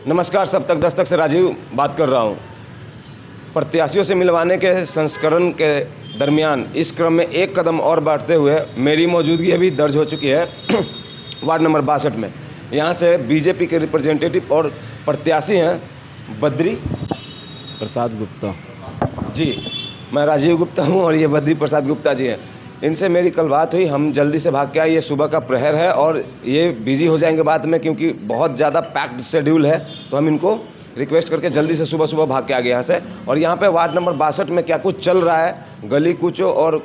नमस्कार, सब तक दस्तक से राजीव बात कर रहा हूँ। प्रत्याशियों से मिलवाने के संस्करण के दरमियान इस क्रम में एक कदम और बढ़ते हुए मेरी मौजूदगी अभी दर्ज हो चुकी है वार्ड नंबर 62 में। यहाँ से बीजेपी के रिप्रेजेंटेटिव और प्रत्याशी हैं बद्री प्रसाद गुप्ता जी। मैं राजीव गुप्ता हूँ और ये बद्री प्रसाद गुप्ता जी हैं। इनसे मेरी कल बात हुई, हम जल्दी से भाग के आए। ये सुबह का प्रहर है और ये बिजी हो जाएंगे बाद में क्योंकि बहुत ज़्यादा पैक्ड शेड्यूल है, तो हम इनको रिक्वेस्ट करके जल्दी से सुबह सुबह भाग के आ गए यहाँ से। और यहाँ पे वार्ड नंबर 62 में क्या कुछ चल रहा है, गली कूचों और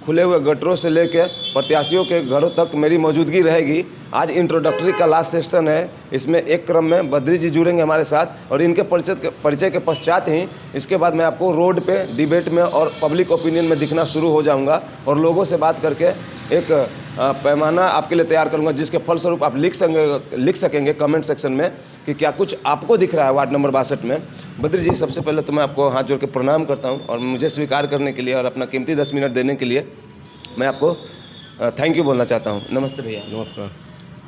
खुले हुए गटरों से लेके प्रत्याशियों के घरों तक मेरी मौजूदगी रहेगी। आज इंट्रोडक्टरी का लास्ट सेशन है, इसमें एक क्रम में बद्री जी जुड़ेंगे हमारे साथ और इनके परिचय के पश्चात ही इसके बाद मैं आपको रोड पे डिबेट में और पब्लिक ओपिनियन में दिखना शुरू हो जाऊंगा और लोगों से बात करके एक पैमाना आपके लिए तैयार करूंगा, जिसके फलस्वरूप आप लिख सकेंगे कमेंट सेक्शन में कि क्या कुछ आपको दिख रहा है वार्ड नंबर 62 में। बद्री जी, सबसे पहले तो मैं आपको हाथ जोड़ के प्रणाम करता हूं और मुझे स्वीकार करने के लिए और अपना कीमती 10 मिनट देने के लिए मैं आपको थैंक यू बोलना चाहता हूं। नमस्ते भैया। नमस्कार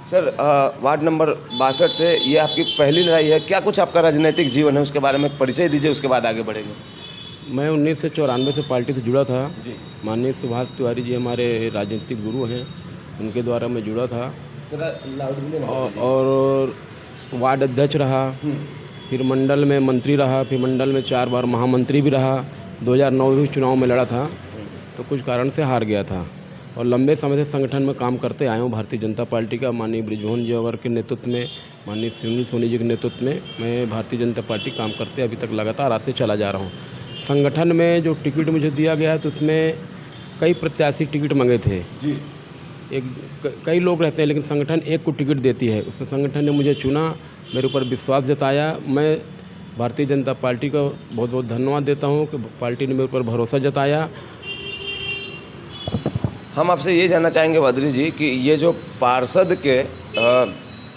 सर, वार्ड नंबर 62 से ये आपकी पहली लड़ाई है, क्या कुछ आपका राजनीतिक जीवन है उसके बारे में परिचय दीजिए, उसके बाद आगे बढ़ेंगे। मैं 1994 से पार्टी से जुड़ा था जी। माननीय सुभाष तिवारी जी हमारे राजनीतिक गुरु हैं, उनके द्वारा मैं जुड़ा था और वार्ड अध्यक्ष रहा, फिर मंडल में मंत्री रहा, फिर मंडल में 4 बार महामंत्री भी रहा। 2009 में भी चुनाव में लड़ा था तो कुछ कारण से हार गया था और लंबे समय से संगठन में काम करते आया हूँ। भारतीय जनता पार्टी का माननीय बृजमोहन जी अवर के नेतृत्व में, माननीय सुनील सोनी जी के नेतृत्व में मैं भारतीय जनता पार्टी काम करते अभी तक लगातार आते चला जा रहा हूँ। संगठन में जो टिकट मुझे दिया गया है तो उसमें कई प्रत्याशी टिकट मांगे थे जी। कई लोग रहते हैं लेकिन संगठन एक को टिकट देती है, उसमें संगठन ने मुझे चुना, मेरे ऊपर विश्वास जताया। मैं भारतीय जनता पार्टी का बहुत बहुत धन्यवाद देता हूं कि पार्टी ने मेरे ऊपर भरोसा जताया। हम आपसे ये जानना चाहेंगे बद्री जी कि ये जो पार्षद के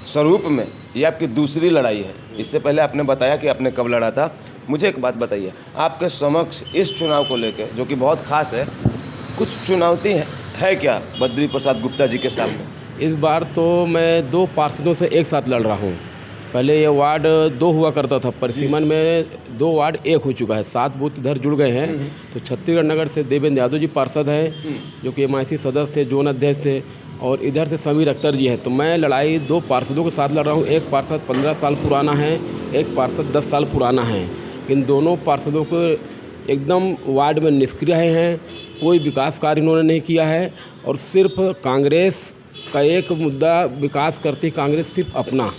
स्वरूप में ये आपकी दूसरी लड़ाई है। इससे पहले आपने बताया कि आपने कब लड़ा था। मुझे एक बात बताइए, आपके समक्ष इस चुनाव को लेकर जो कि बहुत खास है, कुछ चुनौती है क्या बद्री प्रसाद गुप्ता जी के सामने? इस बार तो मैं 2 पार्षदों से एक साथ लड़ रहा हूँ। पहले ये वार्ड 2 हुआ करता था, परिसीमन में 2 वार्ड 1 हो चुका है, 7 बूथ इधर जुड़ गए हैं। तो छत्तीसगढ़ नगर से देवेंद्र यादव जी पार्षद हैं जो कि MIC सदस्य थे, जोन अध्यक्ष थे, और इधर से समीर अख्तर जी हैं। तो मैं लड़ाई 2 पार्षदों के साथ लड़ रहा हूँ। एक पार्षद 15 साल पुराना है, एक पार्षद 10 साल पुराना है। इन दोनों पार्षदों को एकदम वार्ड में निष्क्रिय हैं, कोई विकास कार्य इन्होंने नहीं किया है और सिर्फ कांग्रेस का एक मुद्दा विकास करती है। कांग्रेस सिर्फ अपना,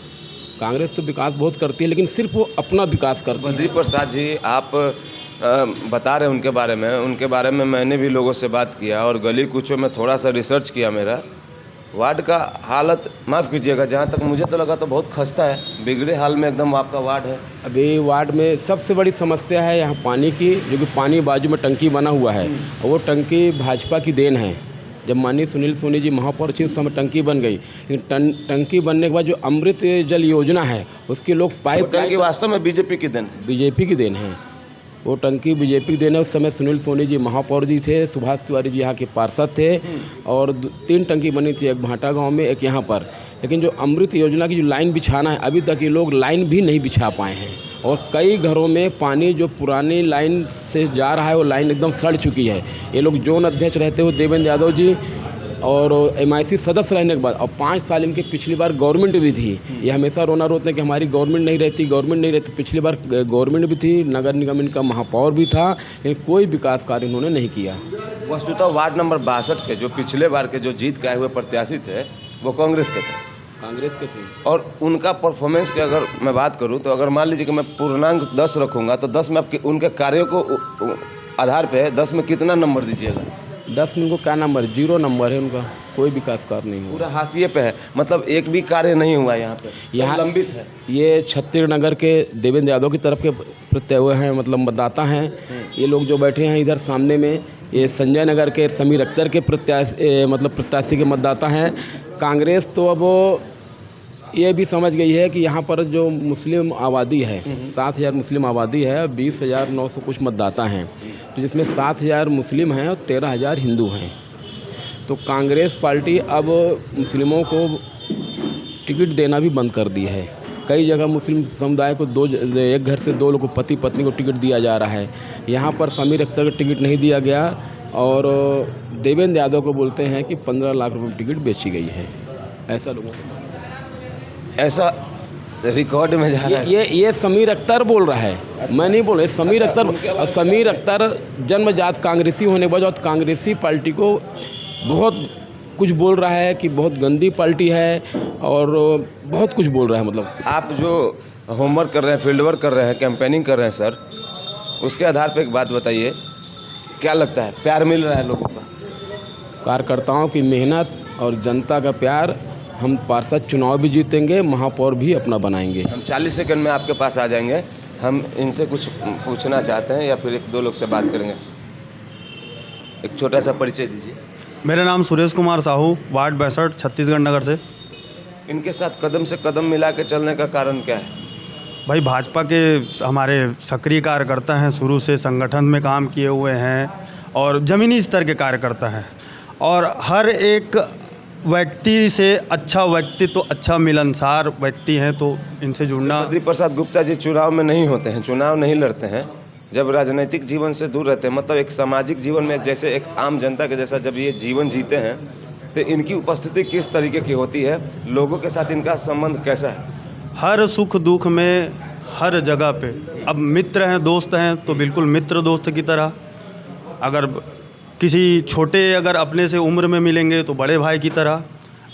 कांग्रेस तो विकास बहुत करती है लेकिन सिर्फ वो अपना विकास करती है। बद्री प्रसाद जी, आप बता रहे हैं उनके बारे में मैंने भी लोगों से बात किया और गली कूचों में थोड़ा सा रिसर्च किया। मेरा वार्ड का हालत, माफ़ कीजिएगा, जहाँ तक मुझे तो लगा तो बहुत खस्ता है, बिगड़े हाल में एकदम आपका वार्ड है। अभी वार्ड में सबसे बड़ी समस्या है यहाँ पानी की, जो कि पानी बाजू में टंकी बना हुआ है और वो टंकी भाजपा की देन है। जब माननीय सुनील सोनी जी महापौर थी उस समय टंकी बन गई, लेकिन टंकी बनने के बाद जो अमृत जल योजना है उसके लोग पाइप, टंकी वास्तव में बीजेपी की देन है। बीजेपी की देन है, वो टंकी बीजेपी की देन है। उस समय सुनील सोनी जी महापौर जी थे, सुभाष तिवारी जी यहाँ के पार्षद थे और 3 टंकी बनी थी, एक भाटा गांव में, एक यहाँ पर। लेकिन जो अमृत योजना की जो लाइन बिछाना है, अभी तक ये लोग लाइन भी नहीं बिछा पाए हैं और कई घरों में पानी जो पुरानी लाइन से जा रहा है वो लाइन एकदम सड़ चुकी है। ये लोग जोन अध्यक्ष रहते हुए देवेंद्र यादव जी और MIC सदस्य रहने के बाद, और 5 साल इनके पिछली बार गवर्नमेंट भी थी। ये हमेशा रोना रोते हैं कि हमारी गवर्नमेंट नहीं रहती। पिछली बार गवर्नमेंट भी थी, नगर निगम इनका महापौर भी था, लेकिन कोई विकास कार्य इन्होंने नहीं किया। वस्तुतः वार्ड नंबर 62 के जो पिछले बार के जो जीत के आए हुए प्रत्याशी थे वो कांग्रेस के थे और उनका परफॉर्मेंस की अगर मैं बात करूं तो अगर मान लीजिए कि मैं पूर्णांक 10 रखूंगा तो 10 में आपके उनके कार्यों को आधार पे 10 में कितना नंबर दीजिएगा? 10 में उनको क्या नंबर? 0 नंबर है उनका, कोई विकास कार्य नहीं हुआ, पूरा हाशिए पे है, मतलब एक भी कार्य नहीं हुआ यहाँ पे, यहाँ लंबित है। ये छत्तीसगढ़ नगर के देवेंद्र यादव की तरफ के प्रत्यय हुए हैं, मतलब मतदाता हैं। ये लोग जो बैठे हैं इधर सामने में, ये संजय नगर के समीर अख्तर के प्रत्याशी के मतदाता हैं। कांग्रेस तो अब ये भी समझ गई है कि यहाँ पर जो मुस्लिम आबादी है, 7,000 मुस्लिम आबादी है, 20,900 कुछ मतदाता हैं, तो जिसमें 7,000 मुस्लिम हैं और 13,000 हिंदू हैं। तो कांग्रेस पार्टी अब मुस्लिमों को टिकट देना भी बंद कर दी है। कई जगह मुस्लिम समुदाय को एक घर से 2 लोग को पति पत्नी को टिकट दिया जा रहा है। यहाँ पर समीर अख्तर को टिकट नहीं दिया गया और देवेंद्र यादव को बोलते हैं कि 15 लाख रुपए की टिकट बेची गई है। ऐसा लोगों को ऐसा रिकॉर्ड में जा रहा है। ये समीर अख्तर बोल रहा है। अच्छा। मैं नहीं बोल रहा। समीर अख्तर जन्मजात कांग्रेसी होने के बाद कांग्रेसी पार्टी को बहुत कुछ बोल रहा है कि बहुत गंदी पार्टी है और बहुत कुछ बोल रहा है। मतलब आप जो होमवर्क कर रहे हैं, फील्ड वर्क कर रहे हैं, कैंपेनिंग कर रहे हैं सर, उसके आधार पर एक बात बताइए, क्या लगता है प्यार मिल रहा है लोगों का? कार्यकर्ताओं की मेहनत और जनता का प्यार, हम पार्षद चुनाव भी जीतेंगे, महापौर भी अपना बनाएंगे। हम 40 सेकंड में आपके पास आ जाएंगे। हम इनसे कुछ पूछना चाहते हैं या फिर 1-2 लोग से बात करेंगे। एक छोटा सा परिचय दीजिए। मेरा नाम सुरेश कुमार साहू, वार्ड 62, छत्तीसगढ़ नगर से। इनके साथ कदम से कदम मिला के चलने का कारण क्या है? भाई भाजपा के हमारे सक्रिय कार्यकर्ता हैं, शुरू से संगठन में काम किए हुए हैं और ज़मीनी स्तर के कार्यकर्ता हैं और हर एक व्यक्ति से अच्छा व्यक्ति तो अच्छा मिलनसार व्यक्ति हैं, तो इनसे जुड़ना। बद्री प्रसाद गुप्ता जी चुनाव में नहीं होते हैं, चुनाव नहीं लड़ते हैं, जब राजनीतिक जीवन से दूर रहते हैं, मतलब एक सामाजिक जीवन में जैसे एक आम जनता के जैसा जब ये जीवन जीते हैं, तो इनकी उपस्थिति किस तरीके की होती है? लोगों के साथ इनका संबंध कैसा है? हर सुख दुख में हर जगह पे, अब मित्र हैं, दोस्त हैं, तो बिल्कुल मित्र दोस्त की तरह। अगर किसी छोटे अगर अपने से उम्र में मिलेंगे तो बड़े भाई की तरह,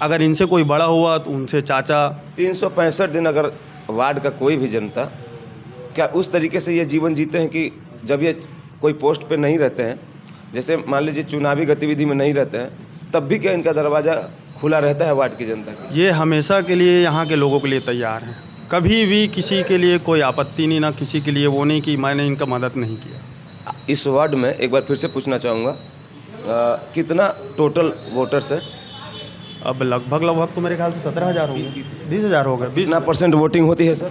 अगर इनसे कोई बड़ा हुआ तो उनसे चाचा। 365 दिन अगर वार्ड का कोई भी जनता क्या उस तरीके से ये जीवन जीते हैं कि जब ये कोई पोस्ट पे नहीं रहते हैं, जैसे मान लीजिए चुनावी गतिविधि में नहीं रहते हैं, तब भी क्या इनका दरवाज़ा खुला रहता है वार्ड की जनता का? ये हमेशा के लिए यहाँ के लोगों के लिए तैयार हैं, कभी भी किसी के लिए कोई आपत्ति नहीं, ना किसी के लिए वो नहीं कि मैंने इनका मदद नहीं किया। इस वार्ड में एक बार फिर से पूछना चाहूँगा, कितना टोटल वोटर्स है? अब लगभग तो मेरे ख्याल से 17,000 हो गए, 20,000 हो गए। कितना % वोटिंग होती है सर?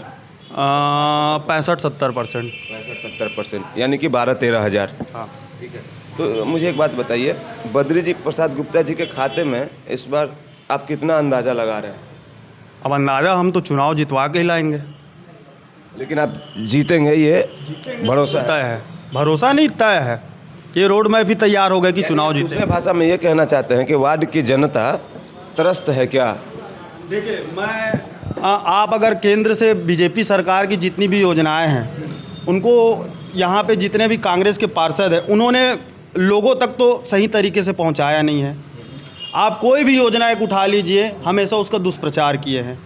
65-70%। 65-70%, यानी कि 12-13 हज़ार। हाँ ठीक है। तो मुझे एक बात बताइए, बद्री जी प्रसाद गुप्ता जी के खाते में इस बार आप कितना अंदाज़ा लगा रहे हैं? अब अंदाज़ा हम तो चुनाव जितवा के ही लाएंगे। लेकिन आप जीतेंगे, ये भरोसा तय है? भरोसा नहीं, तय है। ये रोड मैप भी तैयार हो गया कि चुनाव जीते। दूसरे भाषा में ये कहना चाहते हैं कि वार्ड की जनता त्रस्त है क्या? देखिए, आप अगर केंद्र से बीजेपी सरकार की जितनी भी योजनाएं हैं, उनको यहाँ पे जितने भी कांग्रेस के पार्षद हैं, उन्होंने लोगों तक तो सही तरीके से पहुँचाया नहीं है। आप कोई भी योजना एक उठा लीजिए, हमेशा उसका दुष्प्रचार किए हैं।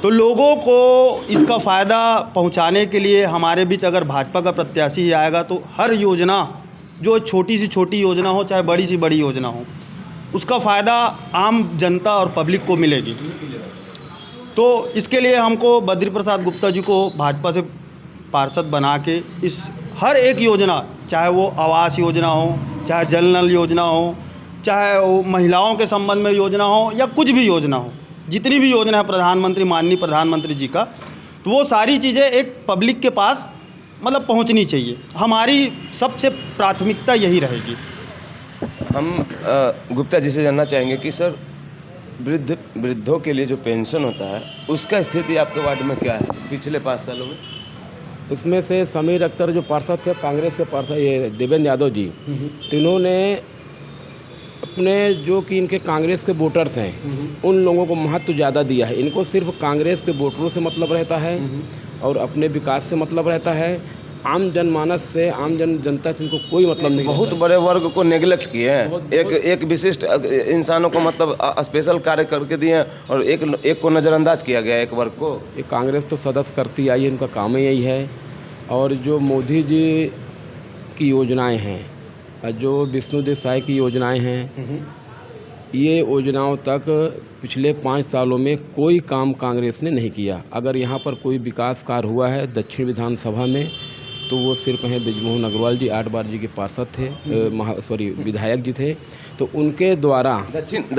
तो लोगों को इसका फ़ायदा पहुँचाने के लिए हमारे बीच अगर भाजपा का प्रत्याशी ही आएगा तो हर योजना, जो छोटी से छोटी योजना हो चाहे बड़ी से बड़ी योजना हो, उसका फ़ायदा आम जनता और पब्लिक को मिलेगी। तो इसके लिए हमको बद्री प्रसाद गुप्ता जी को भाजपा से पार्षद बना के इस हर एक योजना, चाहे वो आवास योजना हो, चाहे जल नल योजना हो, चाहे वो महिलाओं के संबंध में योजना हो या कुछ भी योजना हो, जितनी भी योजना है प्रधानमंत्री, माननीय प्रधानमंत्री जी का, तो वो सारी चीज़ें एक पब्लिक के पास मतलब पहुंचनी चाहिए। हमारी सबसे प्राथमिकता यही रहेगी। हम गुप्ता जी से जानना चाहेंगे कि सर वृद्धों के लिए जो पेंशन होता है उसका स्थिति आपके वार्ड में क्या है पिछले 5 सालों में? इसमें से समीर अख्तर जो पार्षद थे, कांग्रेस के पार्षद, ये देवेंद्र यादव जी, तो इन्होंने अपने जो कि इनके कांग्रेस के वोटर्स हैं उन लोगों को महत्व ज़्यादा दिया है। इनको सिर्फ कांग्रेस के वोटरों से मतलब रहता है और अपने विकास से मतलब रहता है। आम जनमानस से, आम जनता से इनको कोई मतलब नहीं। बहुत बड़े वर्ग को नेग्लेक्ट किए हैं, एक विशिष्ट इंसानों को मतलब स्पेशल कार्य करके दिए हैं और एक को नज़रअंदाज किया गया, एक वर्ग को। ये कांग्रेस तो सदस्य करती आई है, इनका काम ही यही है। और जो मोदी जी की योजनाएं हैं, जो विष्णु देसाई की योजनाएं हैं, ये योजनाओं तक पिछले 5 सालों में कोई काम कांग्रेस ने नहीं किया। अगर यहाँ पर कोई विकास कार्य हुआ है दक्षिण विधानसभा में तो वो सिर्फ हैं बृजमोहन अग्रवाल जी, 8 बार जी के पार्षद थे, विधायक जी थे, तो उनके द्वारा दक्षिण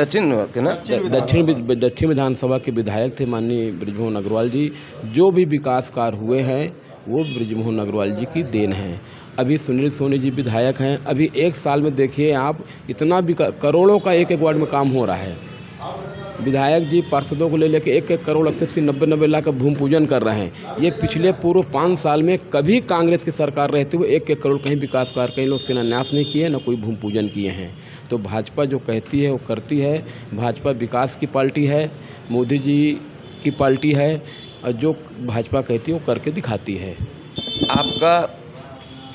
विधानसभा के विधायक थे माननीय बृजमोहन अग्रवाल जी। जो भी विकास कार्य हुए हैं वो बृजमोहन अग्रवाल जी की देन है। अभी सुनील सोनी जी विधायक हैं, अभी 1 साल में देखिए आप, इतना भी करोड़ों का एक वार्ड में काम हो रहा है। विधायक जी पार्षदों को ले लेके 1-1 करोड़ 80-80 90-90 लाख का भूमि पूजन कर रहे हैं। ये पिछले पूर्व 5 साल में कभी कांग्रेस की सरकार रहते हुए 1-1 करोड़ कहीं विकास कार्य कहीं लोग शिलान्यास नहीं किए, न कोई भूमि पूजन किए हैं। तो भाजपा जो कहती है वो करती है। भाजपा विकास की पार्टी है, मोदी जी की पार्टी है, और जो भाजपा कहती है वो करके दिखाती है। आपका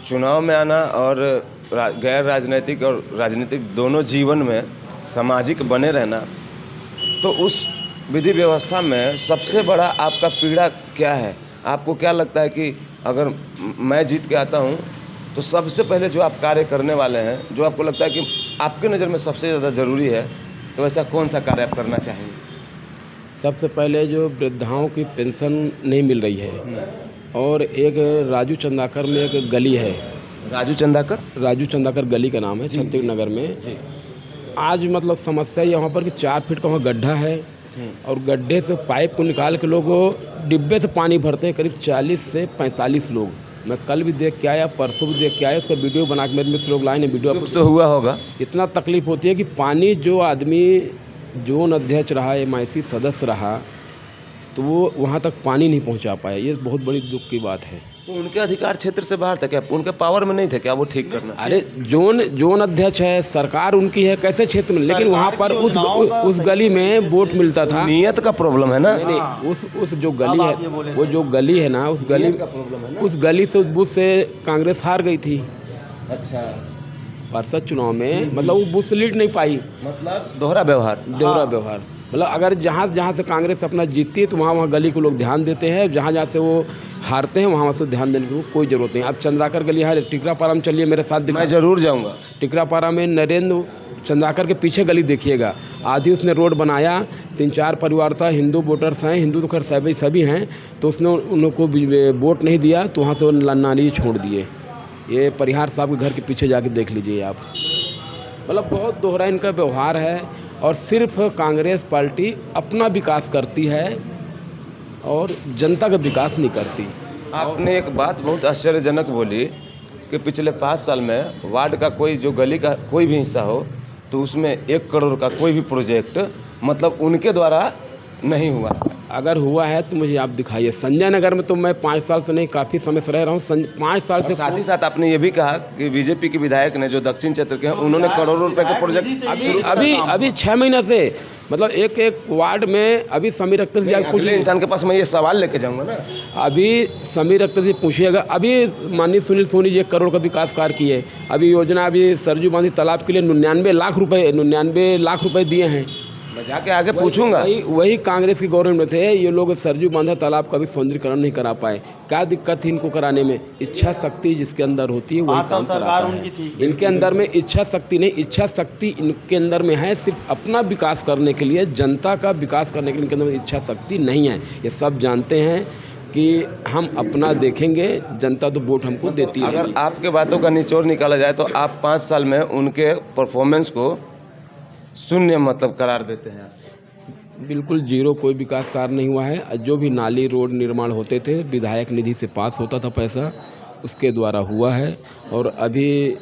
चुनाव में आना और गैर राजनीतिक और राजनीतिक दोनों जीवन में सामाजिक बने रहना, तो उस विधि व्यवस्था में सबसे बड़ा आपका पीड़ा क्या है? आपको क्या लगता है कि अगर मैं जीत के आता हूँ तो सबसे पहले जो आप कार्य करने वाले हैं, जो आपको लगता है कि आपके नज़र में सबसे ज़्यादा ज़रूरी है, तो ऐसा कौन सा कार्य आप करना चाहेंगे? सबसे पहले जो वृद्धाओं की पेंशन नहीं मिल रही है, और एक राजू चंदाकर में एक गली है, राजू चंदाकर गली का नाम है, छत्तीसगढ़ नगर में। आज मतलब समस्या यहाँ पर कि 4 फीट का वहाँ गड्ढा है, और गड्ढे से पाइप को निकाल के लोग डिब्बे से पानी भरते हैं, करीब 40 से 45 लोग। मैं कल भी देख के आया, परसों भी देख के आया, उसका वीडियो बना के मेरे मित्र लोग लाए हैं, वीडियो तो हुआ होगा। इतना तकलीफ होती है कि पानी, जो आदमी जोन अध्यक्ष रहा, MIC सदस्य रहा, तो वो वहाँ तक पानी नहीं पहुँचा पाया। ये बहुत बड़ी दुख की बात है। तो उनके अधिकार क्षेत्र से बाहर था क्या? उनके पावर में नहीं था क्या वो ठीक करना? अरे जोन अध्यक्ष है, सरकार उनकी है, कैसे क्षेत्र में, लेकिन वहाँ पर उस गली में वोट मिलता था। नियत का प्रॉब्लम है ना? नहीं, उस जो गली है, वो जो गली है ना, उस गली का प्रॉब्लम है ना। उस गली से, उस बूथ से कांग्रेस हार गई थी। अच्छा, पार्षद चुनाव में, मतलब वो बूथ से लीड नहीं पाई, मतलब दोहरा व्यवहार। मतलब अगर जहाँ से कांग्रेस अपना जीतती है तो वहाँ गली को लोग ध्यान देते हैं, जहाँ से वो हारते हैं वहाँ से ध्यान देने की कोई ज़रूरत नहीं। अब चंद्राकर गली है, टिकरापारा में चलिए मेरे साथ, मैं ज़रूर जाऊँगा। टिकरापारा में नरेंद्र चंद्राकर के पीछे गली देखिएगा, आधी उसने रोड बनाया, 3-4 परिवार था, हिंदू वोटर्स हैं, हिंदू तो खैर सभी हैं, तो उसने उनको वोट नहीं दिया, तो वहाँ से वो नाली छोड़ दिए। ये परिहार साहब के घर के पीछे जाके देख लीजिए आप। मतलब बहुत दोहरा इनका व्यवहार है, और सिर्फ कांग्रेस पार्टी अपना विकास करती है और जनता का विकास नहीं करती। आपने एक बात बहुत आश्चर्यजनक बोली कि पिछले 5 साल में वार्ड का कोई, जो गली का कोई भी हिस्सा हो, तो उसमें 1 करोड़ का कोई भी प्रोजेक्ट मतलब उनके द्वारा नहीं हुआ। अगर हुआ है तो मुझे आप दिखाइए। संजय नगर में तो मैं 5 साल से नहीं, काफ़ी समय से रह रहा हूँ, 5 साल से। साथ ही साथ आपने ये भी कहा कि बीजेपी के विधायक ने, जो दक्षिण क्षेत्र के हैं, उन्होंने करोड़ों रुपए के प्रोजेक्ट अभी 6 महीने से, मतलब एक वार्ड में अभी समीर अख्तर जी अगले इंसान के पास मैं ये सवाल लेके जाऊंगा ना। अभी समीर अख्तर जी पूछिएगा, अभी माननीय सुनील सोनी जी 1 करोड़ का विकास कार्य किए। अभी योजना, अभी सरजू बांधी तालाब के लिए 99 लाख रुपए दिए हैं। मैं जाके आगे पूछूंगा। वही कांग्रेस की गवर्नमेंट में थे ये लोग। सरजू बांधा तालाब का भी सौंदर्यीकरण नहीं करा पाए। क्या दिक्कत थी इनको कराने में? इच्छा शक्ति जिसके अंदर होती है वही काम कराता है। इनके अंदर में इच्छा शक्ति नहीं, इच्छा शक्ति इनके अंदर में है सिर्फ अपना विकास करने के लिए, जनता का विकास करने के लिए इनके अंदर में इच्छा शक्ति नहीं है। ये सब जानते हैं कि हम अपना देखेंगे, जनता तो वोट हमको देती है। अगर आपके बातों का निचोड़ निकाला जाए तो आप 5 साल में उनके परफॉर्मेंस को शून्य मतलब करार देते हैं? बिल्कुल जीरो, कोई विकास कार्य नहीं हुआ है। जो भी नाली रोड निर्माण होते थे विधायक निधि से पास होता था पैसा, उसके द्वारा हुआ है। और अभी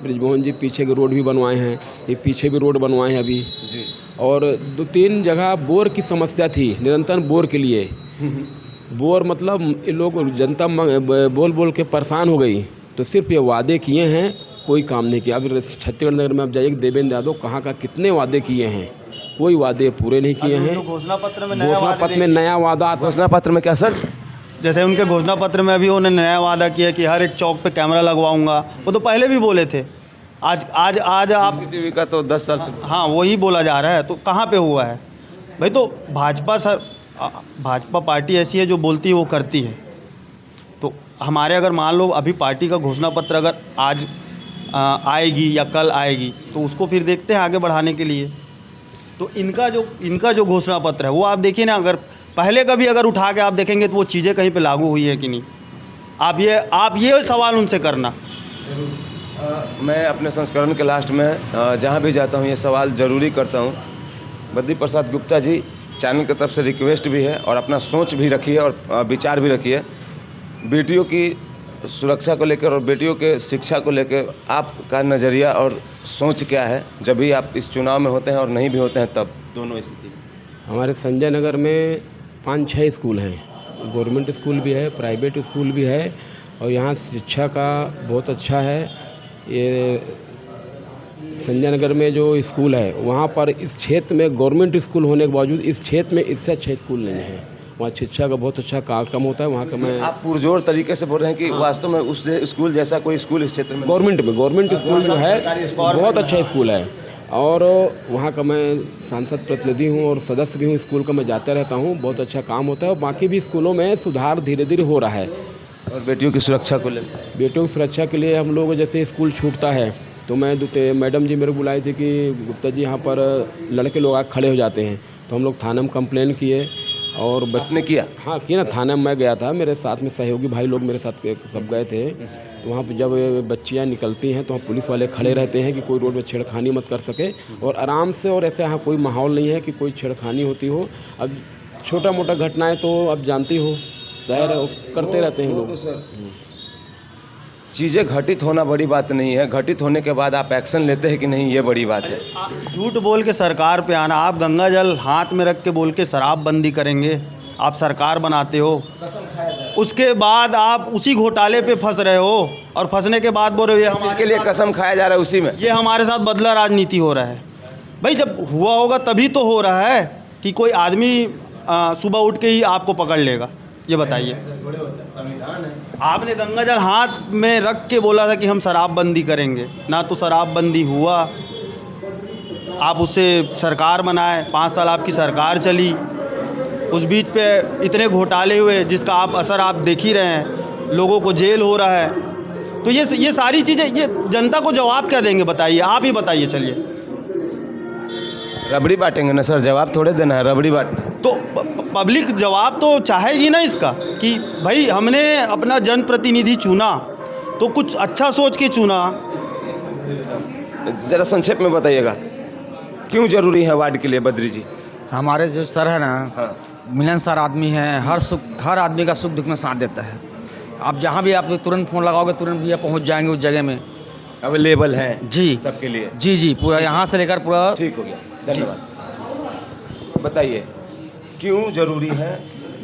ब्रिजमोहन जी पीछे के रोड भी बनवाए हैं, ये पीछे भी रोड बनवाए हैं अभी जी। और 2-3 जगह बोर की समस्या थी, निरंतर बोर के लिए बोर, मतलब ये लोग जनता बोल बोल के परेशान हो गई। तो सिर्फ ये वादे किए हैं, कोई काम नहीं किया। अभी छत्तीसगढ़ नगर में आप जाइए, देवेंद्र यादव कहाँ का कितने वादे किए हैं, कोई वादे पूरे नहीं किए हैं। घोषणा पत्र में नया वादा, घोषणा पत्र में क्या सर? जैसे उनके घोषणा पत्र में अभी उन्होंने नया वादा किया कि हर एक चौक पे कैमरा लगवाऊंगा। वो तो पहले भी बोले थे। आज आप CCTV का तो 10 साल से, हाँ वही बोला जा रहा है। तो कहाँ पे हुआ है भाई? तो भाजपा पार्टी ऐसी है जो बोलती है वो करती है। तो हमारे अगर मान लो अभी पार्टी का घोषणा पत्र अगर आज आएगी या कल आएगी तो उसको फिर देखते हैं आगे बढ़ाने के लिए। तो इनका जो घोषणा पत्र है वो आप देखिए ना, अगर पहले कभी अगर उठा के आप देखेंगे तो वो चीज़ें कहीं पे लागू हुई है कि नहीं, आप ये सवाल उनसे करना। मैं अपने संस्करण के लास्ट में जहाँ भी जाता हूँ ये सवाल ज़रूरी करता हूँ। बद्री प्रसाद गुप्ता जी, चैनल की तरफ से रिक्वेस्ट भी है और अपना सोच भी रखिए और विचार भी रखिए। बेटियों की सुरक्षा को लेकर और बेटियों के शिक्षा को लेकर आपका नज़रिया और सोच क्या है, जब भी आप इस चुनाव में होते हैं और नहीं भी होते हैं तब? दोनों स्थिति? हमारे संजय नगर में 5-6 स्कूल हैं, गवर्नमेंट स्कूल भी है, प्राइवेट स्कूल भी है, और यहाँ शिक्षा का बहुत अच्छा है। ये संजय नगर में जो स्कूल है वहाँ पर इस क्षेत्र में गवर्नमेंट स्कूल होने के बावजूद इस क्षेत्र में इससे अच्छा स्कूल नहीं है। वहाँ शिक्षा का बहुत अच्छा कार्यक्रम होता है वहाँ का। मैं आप पुरजोर तरीके से बोल रहे हैं कि वास्तव में उस स्कूल जैसा कोई स्कूल इस क्षेत्र में गवर्नमेंट स्कूल जो है बहुत अच्छा स्कूल है, और वहाँ का मैं सांसद प्रतिनिधि हूँ और सदस्य भी हूँ स्कूल का। मैं जाते रहता हूँ, बहुत अच्छा काम होता है, और बाकी भी स्कूलों में सुधार धीरे धीरे हो रहा है। और बेटियों की सुरक्षा को लेकर, बेटियों की सुरक्षा के लिए हम लोग जैसे स्कूल छूटता है तो मैडम जी मेरे को बुलाई थी कि गुप्ता जी यहाँ पर लड़के लोग आके खड़े हो जाते हैं, तो हम लोग थाने में कंप्लेन किए और आपने किया? हाँ किया ना, थाने में मैं गया था, मेरे साथ में सहयोगी भाई लोग मेरे साथ सब गए थे। तो वहाँ पर जब बच्चियाँ निकलती हैं तो वहाँ पुलिस वाले खड़े रहते हैं कि कोई रोड में छेड़खानी मत कर सके, और आराम से, और ऐसे यहाँ कोई माहौल नहीं है कि कोई छेड़खानी होती हो। अब छोटा मोटा घटनाएँ तो अब जानती हो, शहर करते रहते हैं लोग। चीज़ें घटित होना बड़ी बात नहीं है, घटित होने के बाद आप एक्शन लेते हैं कि नहीं, ये बड़ी बात है। आप झूठ बोल के सरकार पे आना, आप गंगा जल हाथ में रख के बोल के शराबबंदी करेंगे, आप सरकार बनाते हो, उसके बाद आप उसी घोटाले पे फंस रहे हो, और फंसने के बाद बोल रहे हो हमारे लिए कसम खाया जा रहा है उसी में। ये हमारे साथ बदला राजनीति हो रहा है। भाई जब हुआ होगा तभी तो हो रहा है कि कोई आदमी सुबह उठ के ही आपको पकड़ लेगा। ये बताइए, आपने गंगा जल हाथ में रख के बोला था कि हम शराबबंदी करेंगे, ना तो शराबबंदी हुआ, आप उससे सरकार बनाए, 5 साल आपकी सरकार चली, उस बीच पे इतने घोटाले हुए जिसका आप असर आप देख ही रहे हैं, लोगों को जेल हो रहा है। तो ये सारी चीज़ें, ये जनता को जवाब क्या देंगे बताइए, आप ही बताइए। चलिए, रबड़ी बांटेंगे ना सर, जवाब थोड़े देना है, रबड़ी बांट तो पब्लिक जवाब तो चाहेगी ना इसका कि भाई हमने अपना जनप्रतिनिधि चुना तो कुछ अच्छा सोच के चुना। ज़रा संक्षेप में बताइएगा क्यों जरूरी है वार्ड के लिए बद्री जी? हमारे जो सर है ना, हाँ। मिलनसार आदमी है, हर आदमी का सुख दुख में साथ देता है। आप जहाँ भी आप तुरंत फ़ोन लगाओगे तुरंत भैया पहुँच जाएंगे उस जगह में, अवेलेबल है जी सबके लिए। जी पूरा यहाँ से लेकर पूरा। ठीक हो गया, धन्यवाद। बताइए क्यों जरूरी है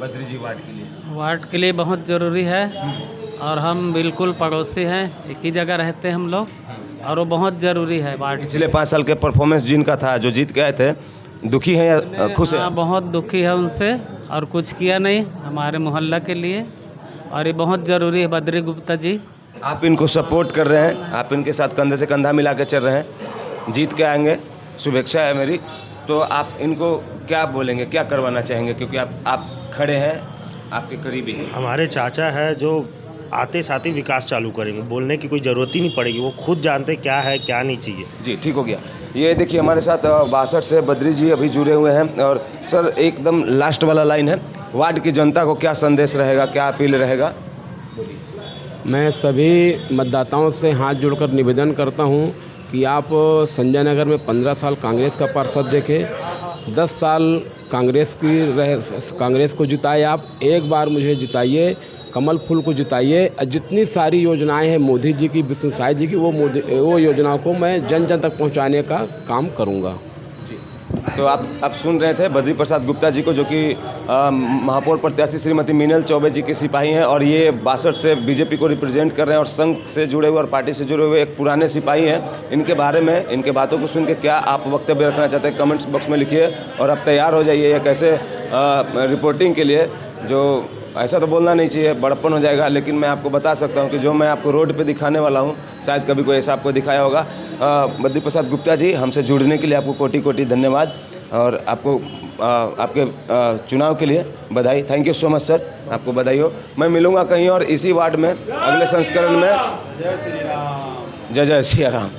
बद्री जी वार्ड के लिए? वार्ड के लिए बहुत ज़रूरी है, और हम बिल्कुल पड़ोसी हैं, एक ही जगह रहते हैं हम लोग, और वो बहुत ज़रूरी है वार्ड। पिछले 5 साल के परफॉर्मेंस जिनका था, जो जीत गए थे, दुखी हैं या खुश हैं? हाँ, बहुत दुखी है उनसे, और कुछ किया नहीं हमारे मोहल्ला के लिए, और ये बहुत ज़रूरी है बद्री गुप्ता जी। आप इनको सपोर्ट कर रहे हैं, आप इनके साथ कंधे से कंधा मिला के चल रहे हैं, जीत के आएंगे, शुभेच्छा है मेरी। तो आप इनको क्या बोलेंगे, क्या करवाना चाहेंगे, क्योंकि आप खड़े हैं, आपके करीबी हैं। हमारे चाचा है जो आते साथ ही विकास चालू करेंगे, बोलने की कोई ज़रूरत ही नहीं पड़ेगी, वो खुद जानते क्या है क्या नहीं चाहिए। जी ठीक हो गया। ये देखिए हमारे साथ 62 से बद्री जी अभी जुड़े हुए हैं। और सर एकदम लास्ट वाला लाइन है, वार्ड की जनता को क्या संदेश रहेगा, क्या अपील रहेगा? मैं सभी मतदाताओं से हाथ जोड़कर निवेदन करता हूं कि आप संजय नगर में 15 साल कांग्रेस का पार्षद देखें, 10 साल कांग्रेस को जिताए, आप एक बार मुझे जिताइए, कमल फूल को जिताइए। जितनी सारी योजनाएं हैं मोदी जी की, विष्णु साई जी की, वो योजनाओं को मैं जन जन तक पहुंचाने का काम करूंगा। तो आप सुन रहे थे बद्री प्रसाद गुप्ता जी को, जो कि महापौर प्रत्याशी श्रीमती मीनल चौबे जी के सिपाही हैं, और ये 62 से बीजेपी को रिप्रेजेंट कर रहे हैं, और संघ से जुड़े हुए और पार्टी से जुड़े हुए एक पुराने सिपाही हैं। इनके बारे में, इनके बातों को सुन के क्या आप वक्तव्य रखना चाहते हैं, कमेंट्स बॉक्स में लिखिए। और आप तैयार हो जाइए एक ऐसे रिपोर्टिंग के लिए, जो ऐसा तो बोलना नहीं चाहिए, बड़प्पन हो जाएगा, लेकिन मैं आपको बता सकता हूं कि जो मैं आपको रोड पे दिखाने वाला हूं, शायद कभी कोई ऐसा आपको दिखाया होगा। बद्री प्रसाद गुप्ता जी, हमसे जुड़ने के लिए आपको कोटि कोटि धन्यवाद, और आपको आपके चुनाव के लिए बधाई। Thank you so much sir, आपको बधाई हो। मैं मिलूँगा कहीं और इसी वार्ड में अगले संस्करण में। जय जय श्री राम।